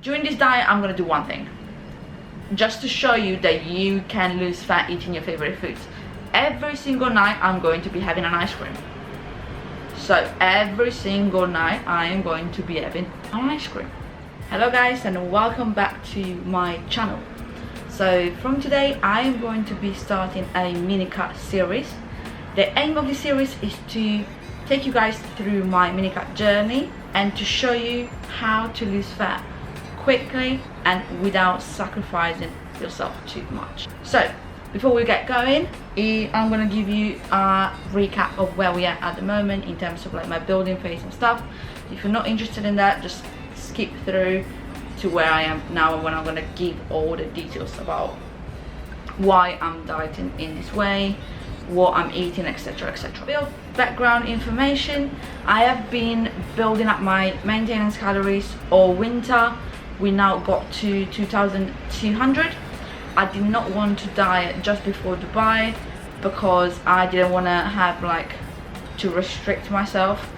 during this diet I'm gonna do one thing, just to show you that you can lose fat eating your favorite foods. Every single night I'm going to be having an ice cream. So every single night I am going to be having an ice cream. Hello guys, and welcome back to my channel. So from today I am going to be starting a mini cut series. The aim of this series is to take you guys through my mini cut journey and to show you how to lose fat quickly and without sacrificing yourself too much. So before we get going, I'm gonna give you a recap of where we are at the moment in terms of like my building phase and stuff. If you're not interested in that, just skip through to where I am now, when I'm gonna give all the details about why I'm dieting in this way, what I'm eating, etc, etc. Bit of background information: I have been building up my maintenance calories all winter. We now got to 2,200. I did not want to diet just before Dubai because I didn't want to have like to restrict myself,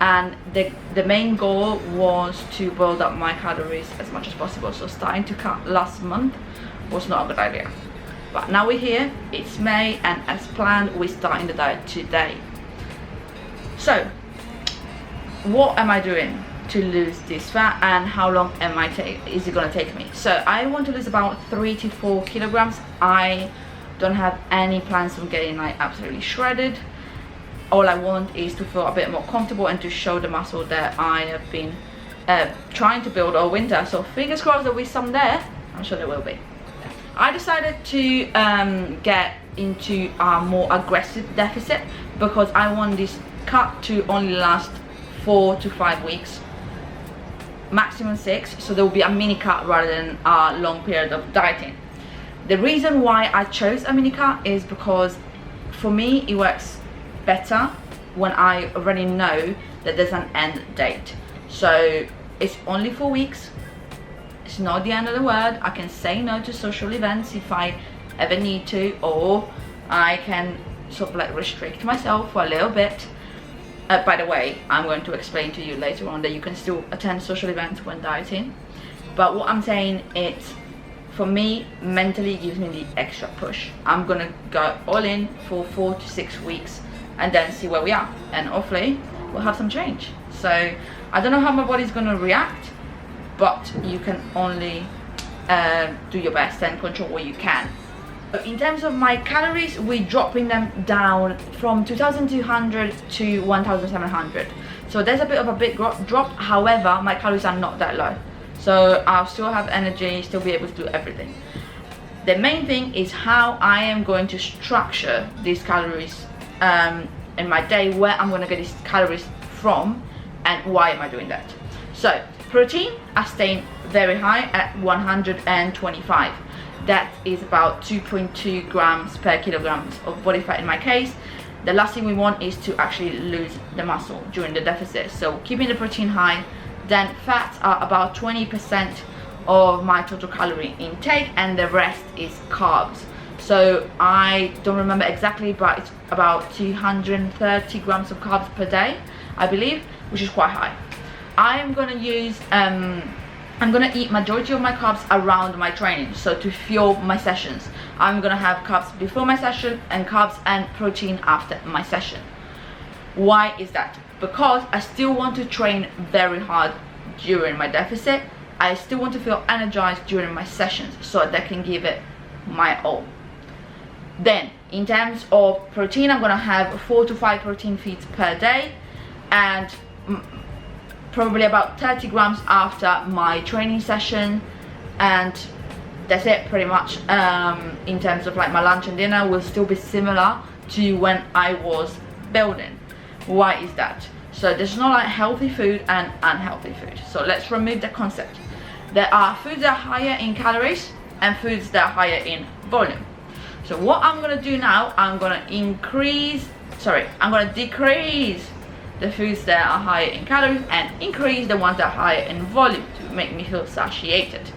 and the main goal was to build up my calories as much as possible. So starting to cut last month was not a good idea, but now we're here, it's May, and as planned we're starting the diet today. So what am I doing to lose this fat, and how long is it gonna take me? So I want to lose about 3 to 4 kilograms. I don't have any plans on getting like absolutely shredded. All I want is to feel a bit more comfortable and to show the muscle that I have been trying to build all winter. So fingers crossed there'll be some there. I'm sure there will be. I decided to get into a more aggressive deficit because I want this cut to only last 4 to 5 weeks, maximum 6. So there will be a mini cut rather than a long period of dieting. The reason why I chose a mini cut is because for me it works better when I already know that there's an end date. So it's only 4 weeks, it's not the end of the world. I can say no to social events if I ever need to, or I can sort of like restrict myself for a little bit. By the way, I'm going to explain to you later on that you can still attend social events when dieting, but what I'm saying is, for me, mentally it gives me the extra push. I'm gonna go all in for 4 to 6 weeks and then see where we are, and hopefully we'll have some change. So I don't know how my body's gonna react, but you can only do your best and control what you can. In terms of my calories, we're dropping them down from 2,200 to 1,700. So there's a bit of a big drop. However, my calories are not that low, so I'll still have energy, still be able to do everything. The main thing is how I am going to structure these calories in my day, where I'm going to get these calories from, and why am I doing that. So protein, I stay very high at 125. That is about 2.2 grams per kilogram of body fat in my case. The last thing we want is to actually lose the muscle during the deficit. So keeping the protein high, then fats are about 20% of my total calorie intake, and the rest is carbs. So I don't remember exactly, but it's about 230 grams of carbs per day, I believe, which is quite high. I am gonna use I'm gonna eat majority of my carbs around my training, so to fuel my sessions. I'm gonna have carbs before my session and carbs and protein after my session. Why is that? Because I still want to train very hard during my deficit. I still want to feel energized during my sessions so that I can give it my all. Then in terms of protein, I'm gonna have 4 to 5 protein feeds per day, and probably about 30 grams after my training session, and that's it pretty much. In terms of like my lunch and dinner will still be similar to when I was building. Why is that? So there's no like healthy food and unhealthy food. So let's remove the concept. There are foods that are higher in calories and foods that are higher in volume. So what I'm gonna do now, I'm gonna decrease the foods that are higher in calories and increase the ones that are higher in volume to make me feel satiated.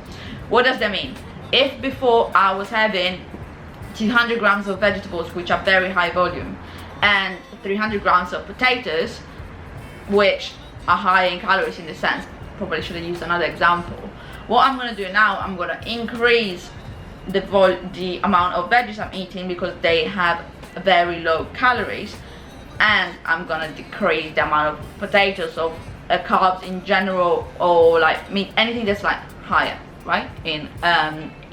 What does that mean? If before I was having 200 grams of vegetables, which are very high volume, and 300 grams of potatoes, which are high in calories in the sense, probably should have used another example, What I'm gonna do now, I'm gonna increase the amount of veggies I'm eating because they have very low calories, and I'm gonna decrease the amount of potatoes or carbs in general, or like meat, anything that's like higher, right, in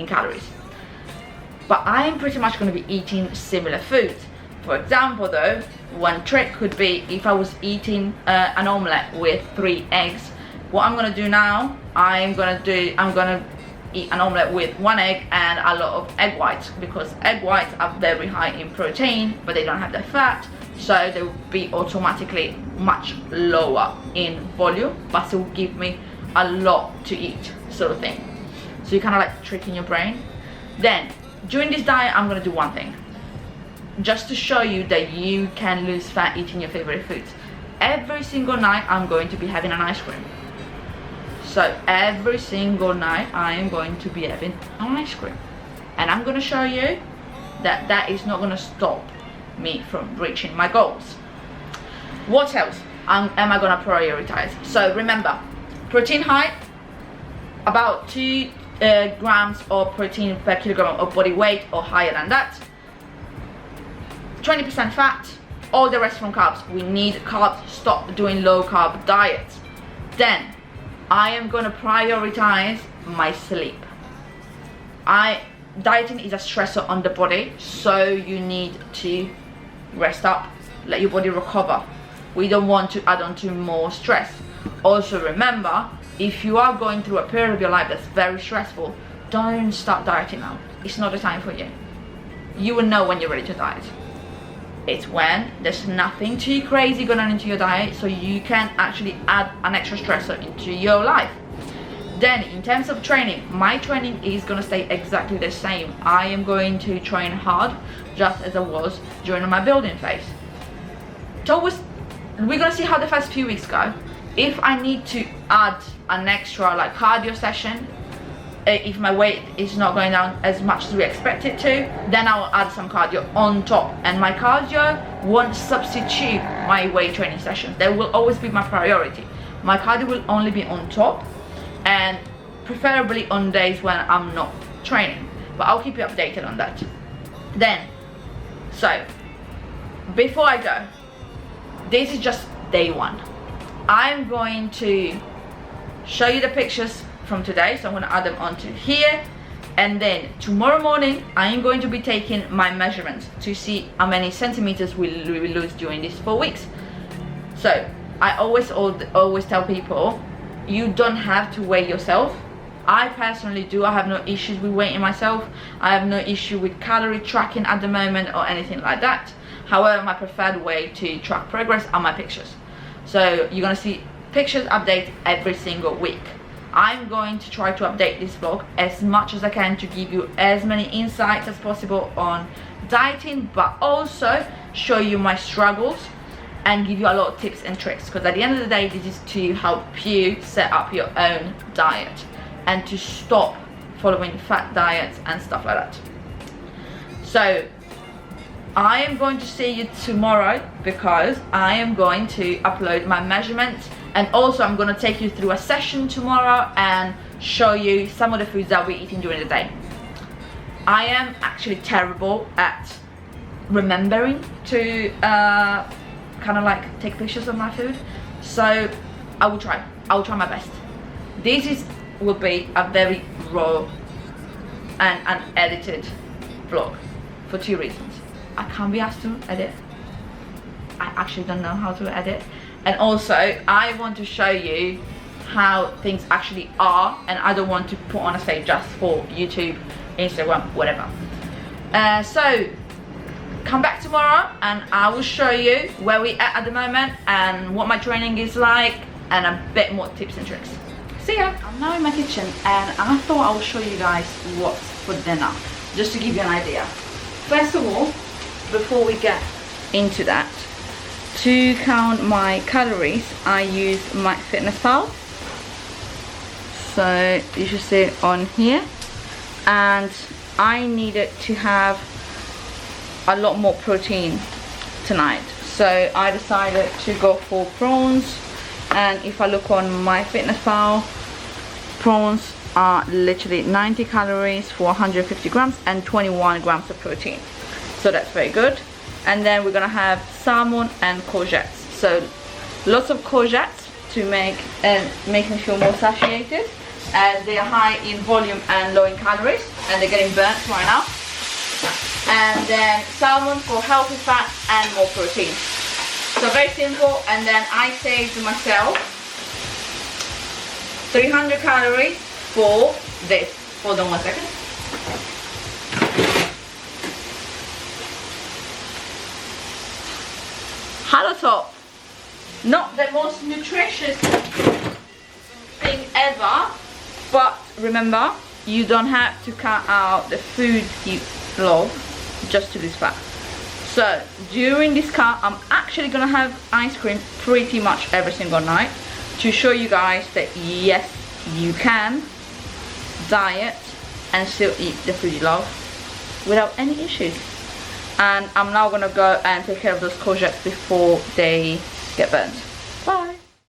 calories. But I'm pretty much gonna be eating similar foods. For example though, one trick could be if I was eating an omelette with 3 eggs, what I'm gonna do now, I'm gonna eat an omelette with 1 egg and a lot of egg whites, because egg whites are very high in protein but they don't have the fat, so they will be automatically much lower in volume, but it will give me a lot to eat, sort of thing. So you're kind of like tricking your brain. Then during this diet, I'm gonna do one thing, just to show you that you can lose fat eating your favorite foods. Every single night I'm going to be having an ice cream. So every single night I am going to be having an ice cream, and I'm going to show you that that is not going to stop me from reaching my goals. What else am I going to prioritize? So remember, protein high, about 2 grams of protein per kilogram of body weight or higher than that. 20% fat, all the rest from carbs. We need carbs. Stop doing low carb diets. Then I am going to prioritize my sleep. Dieting is a stressor on the body, so you need to rest up, let your body recover. We don't want to add on to more stress. Also remember, if you are going through a period of your life that's very stressful, don't start dieting now. It's not the time for you. You will know when you're ready to diet. It's when there's nothing too crazy going on into your diet, so you can actually add an extra stressor into your life. Then in terms of training, my training is going to stay exactly the same. I am going to train hard just as I was during my building phase. We're going to see how the first few weeks go. If I need to add an extra like cardio session, if my weight is not going down as much as we expect it to, then I'll add some cardio on top, and my cardio won't substitute my weight training sessions. They will always be my priority. My cardio will only be on top, and preferably on days when I'm not training, but I'll keep you updated on that. Then, so before I go, this is just day 1. I'm going to show you the pictures from today, so I'm going to add them onto here, and then tomorrow morning I am going to be taking my measurements to see how many centimeters we lose during these 4 weeks. So I always tell people, you don't have to weigh yourself. I personally do. I have no issues with weighing myself. I have no issue with calorie tracking at the moment or anything like that. However, my preferred way to track progress are my pictures. So you're going to see pictures update every single week. I'm going to try to update this vlog as much as I can to give you as many insights as possible on dieting, but also show you my struggles and give you a lot of tips and tricks, because at the end of the day, this is to help you set up your own diet and to stop following fat diets and stuff like that. So I am going to see you tomorrow, because I am going to upload my measurements, and also I'm going to take you through a session tomorrow and show you some of the foods that we're eating during the day. I am actually terrible at remembering to kind of like take pictures of my food, so I will try my best. This will be a very raw and unedited vlog for 2 reasons. I can't be asked to edit. I actually don't know how to edit, and also I want to show you how things actually are, and I don't want to put on a stage just for YouTube, Instagram, whatever. So come back tomorrow and I will show you where we're at the moment and what my training is like, and a bit more tips and tricks. See ya! I'm now in my kitchen and I thought I will show you guys what's for dinner, just to give you an idea. First of all, before we get into that, to count my calories, I use MyFitnessPal. So you should see it on here, and I needed to have a lot more protein tonight, so I decided to go for prawns. And if I look on MyFitnessPal, prawns are literally 90 calories for 150 grams and 21 grams of protein. So that's very good. And then we're gonna have salmon and courgettes. So lots of courgettes to make me feel more satiated, as they are high in volume and low in calories, and they're getting burnt right now. And then salmon for healthy fat and more protein. So very simple. And then I saved myself 300 calories for this. Hold on one second. Halo Top, not the most nutritious thing ever, but remember, you don't have to cut out the food you love just to lose fat. So during this cut, I'm actually gonna have ice cream pretty much every single night to show you guys that yes, you can diet and still eat the food you love without any issues. And I'm now gonna go and take care of those courgettes before they get burnt. Bye.